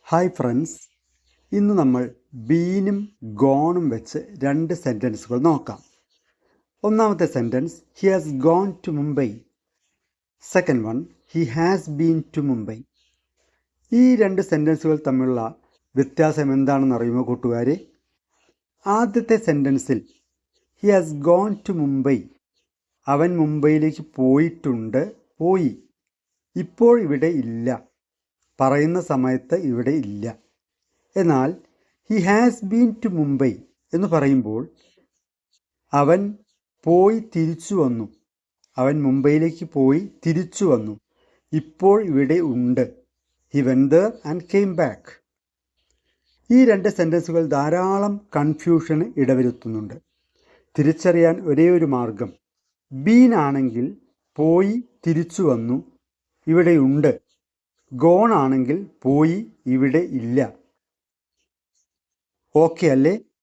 Hi friends, ഇന്ന് നമ്മൾ ബീനും ഗോണും വെച്ച് രണ്ട് സെൻറ്റൻസുകൾ നോക്കാം. ഒന്നാമത്തെ sentence, he has gone to Mumbai. Second one, he has been to Mumbai. ഈ രണ്ട് സെൻറ്റൻസുകൾ തമ്മിലുള്ള വ്യത്യാസം എന്താണെന്ന് അറിയുമോ കൂട്ടുകാരെ? ആദ്യത്തെ സെൻറ്റൻസിൽ he has gone to Mumbai, അവൻ മുംബൈയിലേക്ക് പോയിട്ടുണ്ട്, പോയി. ഇപ്പോൾ ഇവിടെ ഇല്ല, പറയുന്ന സമയത്ത് ഇവിടെ ഇല്ല. എന്നാൽ he has been to Mumbai എന്ന് പറയുമ്പോൾ അവൻ പോയി തിരിച്ചു വന്നു, അവൻ മുംബൈയിലേക്ക് പോയി തിരിച്ചു വന്നു, ഇപ്പോൾ ഇവിടെ ഉണ്ട്. He went there and came back. ഈ രണ്ട് സെൻറ്റൻസുകൾ ധാരാളം കൺഫ്യൂഷന് ഇടവരുത്തുന്നുണ്ട്. തിരിച്ചറിയാൻ ഒരേ ഒരു മാർഗം, ബീൻ ആണെങ്കിൽ പോയി തിരിച്ചു വന്നു, ഇവിടെയുണ്ട്. ഗോൺ ആണെങ്കിൽ പോയി ഇവിടെ ഇല്ല. ഓക്കെ അല്ലേ?